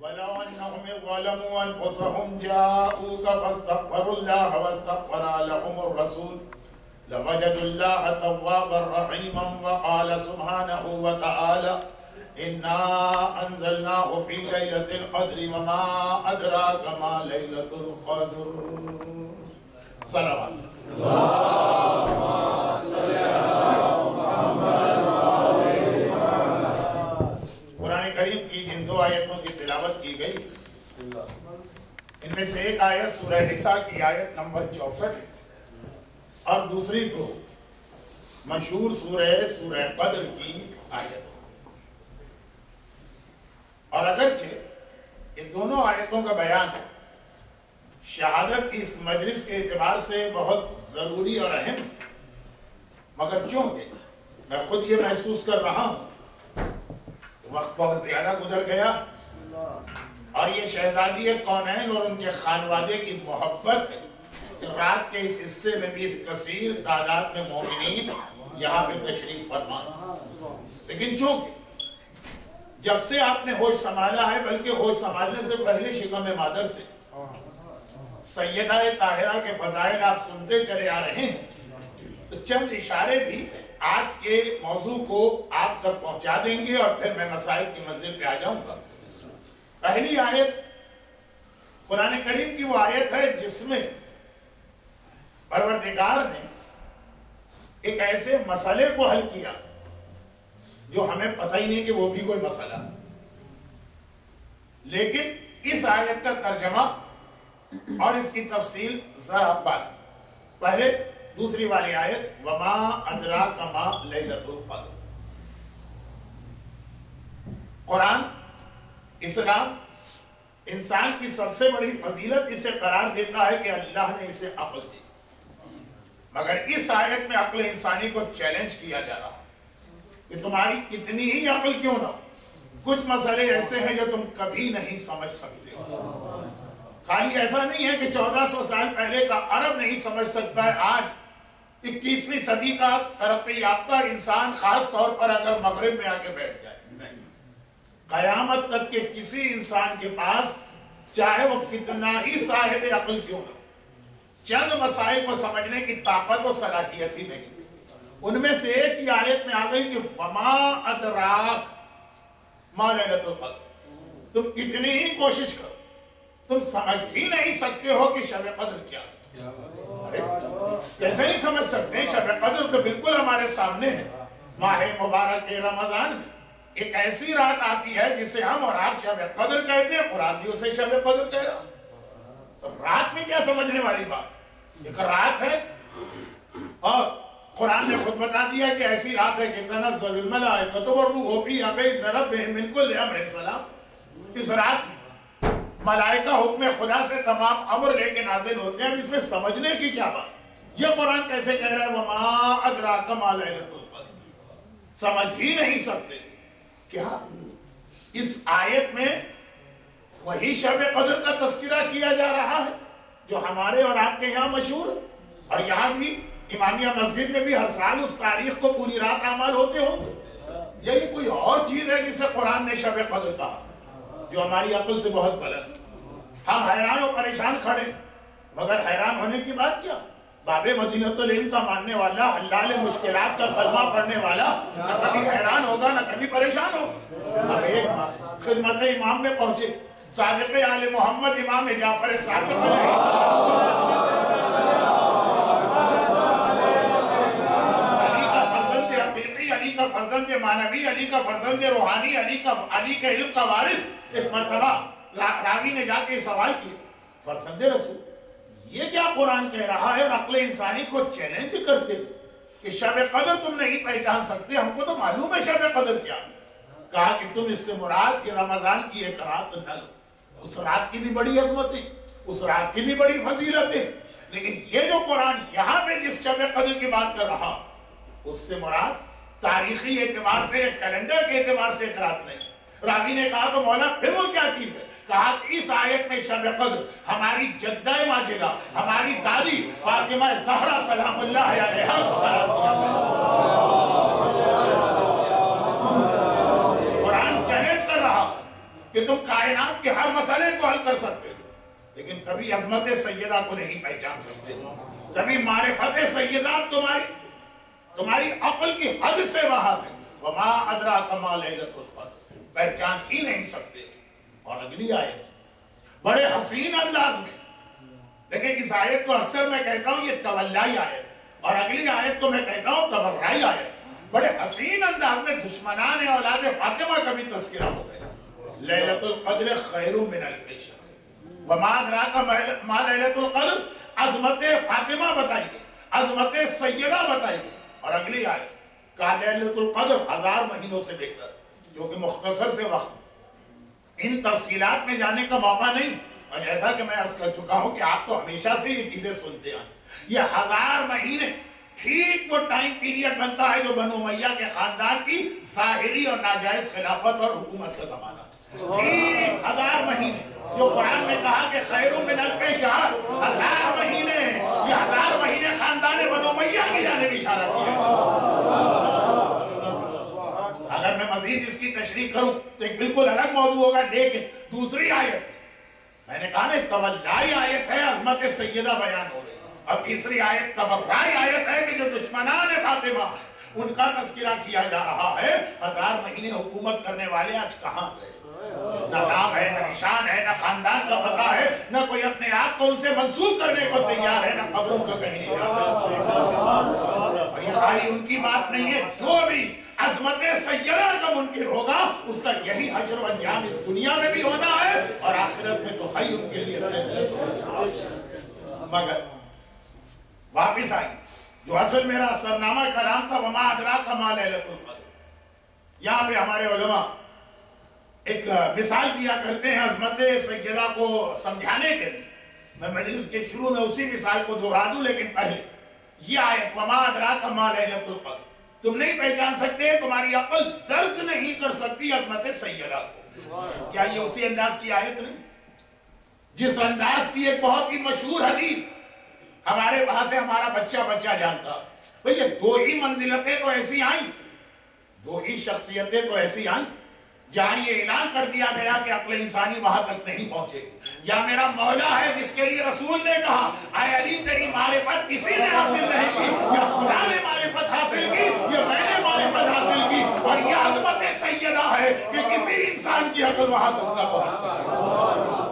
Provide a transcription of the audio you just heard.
ولو انهم ظلموا انفسهم جاءوك فاستغفروا الله واستغفر لهم الرسول لوجدوا الله توابا رحيما وقال سبحانه وتعالى انا انزلناه في ليلة القدر وما ادراك ما ليلة القدر. صلوات اللهم صل على محمد. قرآن کریم کی جن دو آیتوں کی تلاوت کی گئی ان میں سے ایک آیت سورہ نساء کی آیت نمبر 64 ہے اور دوسری کو مشہور سورہ قدر کی آیت ہے. اور اگرچہ یہ دونوں آیتوں کا بیان شہادت کی اس مجلس کے اعتبار سے بہت ضروری اور اہم ہے، مگر چونکہ میں خود یہ محسوس کر رہا ہوں وقت بہت زیادہ گزر گیا اور یہ شہزادی کونین اور ان کے خانوادے کی محبت ہے کہ رات کے اس حصے میں بھی اس کثیر تعداد میں مومنین یہاں پہ تشریف فرما. لیکن چونکہ جب سے آپ نے ہوش سنبھالا ہے، بلکہ ہوش سنبھالنے سے پہلے شکم مادر سے سیدہ طاہرہ کے فضائل آپ سنتے چلے آ رہے ہیں، تو چند اشارے بھی آج کے موضوع کو آپ تک پہنچا دیں گے اور پھر میں مسائل کی منزل پہ آ جاؤں گا. پہلی آیت قرآن کریم کی وہ آیت ہے جس میں پروردگار نے ایک ایسے مسئلے کو حل کیا جو ہمیں پتہ ہی نہیں کہ وہ بھی کوئی مسئلہ، لیکن اس آیت کا ترجمہ اور اس کی تفصیل ذرا بعد. پہلے دوسری والی آیت وما ادراک ما لیلۃ القدر. قرآن، اسلام انسان کی سب سے بڑی فضیلت اسے قرار دیتا ہے کہ اللہ نے اسے عقل دی، مگر اس آیت میں عقل انسانی کو چیلنج کیا جا رہا ہے کہ تمہاری کتنی ہی عقل کیوں نہ ہو، کچھ مسئلے ایسے ہیں جو تم کبھی نہیں سمجھ سکتے. خالی ایسا نہیں ہے کہ 1400 سال پہلے کا عرب نہیں سمجھ سکتا ہے، آج 21ویں صدی کا ترقی یافتہ انسان خاص طور پر اگر مغرب میں آ کے بیٹھ جائے، قیامت تک کے کسی انسان کے پاس چاہے وہ کتنا ہی صاحب عقل کیوں نہ، چند مسائل کو سمجھنے کی طاقت و صلاحیت ہی نہیں. ان میں سے ایک ہی آیت میں آ گئی کہ وما ادراک ما لیلۃ القدر. تم کتنی ہی کوشش کرو تم سمجھ ہی نہیں سکتے ہو کہ شب قدر کیا ہے. کیسے نہیں سمجھ سکتے؟ شب قدر تو بالکل ہمارے سامنے ہے. ماہ مبارک رمضان میں ایک ایسی رات آتی ہے جسے ہم اور آپ شب قدر کہتے ہیں، قرآن بھی اسے شب قدر کہہ رہا. تو رات میں کیا سمجھنے والی بات؟ ایک رات ہے اور قرآن نے خود بتا دیا کہ ایسی رات ہے کہ تنزل الملائکۃ والروح فیہا بإذن ربہم من کل امر سلام. اس رات میں ملائکہ حکم خدا سے تمام امر لے کے نازل ہوتے ہیں. اس میں سمجھنے کی کیا بات؟ یہ قرآن کیسے کہہ رہا ہے وما ادراک ما لیلۃ القدر؟ سمجھ ہی نہیں سکتے. کیا اس آیت میں وہی شب قدر کا تذکرہ کیا جا رہا ہے جو ہمارے اور آپ کے یہاں مشہور ہے؟ اور یہاں بھی امامیہ مسجد میں بھی ہر سال اس تاریخ کو پوری رات اعمال ہوتے ہوں گے. یہ کوئی اور چیز ہے جسے قرآن نے شب قدر کہا جو ہماری عقل سے بہت بلند. ہم حیران و پریشان کھڑے، مگر حیران ہونے کی بات کیا؟ باب مدینۃ العلم کا ماننے والا، حلال مشکلات کا کلمہ پڑھنے والا نہ کبھی حیران ہوگا نہ کبھی پریشان ہوگا. اب ایک خدمت امام میں پہنچے، صادق آل محمد امام جعفر صادق علی کا فرزند مانوی، علی کا فرزند روحانی، علی کے علم کا وارث. ایک مرتبہ راوی نے جا کے سوال کیا، فرزند رسول یہ کیا قرآن کہہ رہا ہے اور عقل انسانی کو چیلنج کرتے کہ شب قدر تم نہیں پہچان سکتے؟ ہم کو تو معلوم ہے شب قدر کیا. کہا کہ تم اس سے مراد کہ رمضان کی ایک رات نہ لو. اس رات کی بھی بڑی عظمت ہے، اس رات کی بھی بڑی فضیلت ہے، لیکن یہ جو قرآن یہاں پہ جس شب قدر کی بات کر رہا اس سے مراد تاریخی اعتبار سے، کیلنڈر کے اعتبار سے ایک رات نہیں. راوی نے کہا تو مولا پھر وہ کیا چیز ہے؟ کہا اس آیت میں شب قدر ہماری جدہ ماجدہ، ہماری دادی فاطمہ زہرا سلام اللہ علیہا کو قرار دیا گیا. قرآن چیلنج کر رہا کہ تم کائنات کے ہر مسئلے کو حل کر سکتے ہو، لیکن کبھی عظمت سیدہ کو نہیں پہچان سکتے، کبھی معرفت سیدہ تمہاری عقل کی حد سے باہر ہے۔ وما ادراک ما لیلۃ القدر، پہچان ہی نہیں سکتے۔ اور اگلی آیت بڑے حسین انداز میں دیکھیں، اس آیت کو اکثر میں کہتا ہوں یہ تولائی آیت، اور اگلی آیت کو میں کہتا ہوں تبرعی آیت۔ بڑے حسین انداز میں دشمنان اولاد فاطمہ کا بھی تذکرہ ہو گیا۔ لیلۃ القدر خیر من الف شہر، وما ادراک ما لیلۃ القدر، عظمت فاطمہ بتائیے، عظمت سیدہ بتائیے۔ اور اگلی آیت کہ لیلۃ القدر 1000 مہینوں سے بہتر، جو کہ مختصر سے وقت، ان تفصیلات میں جانے کا موقع نہیں۔ اور جیسا کہ میں عرض کر چکا ہوں کہ آپ تو ہمیشہ سے یہ چیزیں سنتے ہیں، یہ 1000 مہینے ٹھیک وہ ٹائم پیریڈ بنتا ہے جو بنو امیہ کے خاندان کی ظاہری اور ناجائز خلافت اور حکومت کا زمانہ، ٹھیک 1000 مہینے جو قرآن میں کہا کہ خیر من الف شہر، 1000 مہینے، یہ 1000 مہینے خاندان بنو امیہ کی جانب اشارہ کیا۔ اگر میں مزید اس کی تشریح کروں تو ایک بالکل الگ موضوع ہوگا، لیکن دوسری آیت میں نے کہا نا تولائی آیت ہے، عظمت سیدہ بیان ہو رہی ہے، اور تیسری آیت تبرعی آیت ہے کہ جو دشمنان فاطمہ ہیں ان کا تذکرہ کیا جا رہا ہے۔ 1000 مہینے حکومت کرنے والے آج کہاں گئے؟ نہ نام ہے، نہ نشان ہے، نہ خاندان کا پتہ ہے، نہ کوئی اپنے آپ کو ان سے منسوب کرنے کو تیار ہے، نہ قبروں کا کہیں نشان ہے۔ اور یہ خالی ان کی بات نہیں ہے، جو بھی عظمت سیدہ کا منکر ہوگا اس کا یہی حشر و انجام اس دنیا میں بھی ہونا ہے، اور آخرت میں تو ہے ان کے لیے۔ مگر واپس آئی جو اصل میرا سرنامہ کلام تھا، وما ادراک ما لیلۃ القدر۔ یہاں پہ ہمارے علماء ایک مثال دیا کرتے ہیں عظمت سیدہ کو سمجھانے کے لیے۔ میں مجلس کے شروع میں اسی مثال کو دہرا دوں، لیکن پہلے یہ آیت وما ادراک ما لیلۃ القدر، تم نہیں پہچان سکتے، تمہاری عقل درک نہیں کر سکتی عظمت سیدہ کو۔ کیا یہ اسی انداز کی آیت نہیں جس انداز کی ایک بہت ہی مشہور حدیث ہمارے پاس ہے، ہمارا بچہ جانتا؟ بھئی یہ 2 ہی منزلتیں تو ایسی آئیں، 2 ہی شخصیتیں تو ایسی آئیں جہاں یہ اعلان کر دیا گیا کہ عقل انسانی وہاں تک نہیں پہنچے گی۔ یا میرا مولا ہے جس کے لیے رسول نے کہا اے علی تیری معرفت کسی نے حاصل نہیں کی، یا خدا نے معرفت حاصل کی، یا میں نے معرفت حاصل کی، اور یہ عظمت سیدہ ہے کہ کسی انسان کی عقل وہاں تک نہ پہنچ سکے۔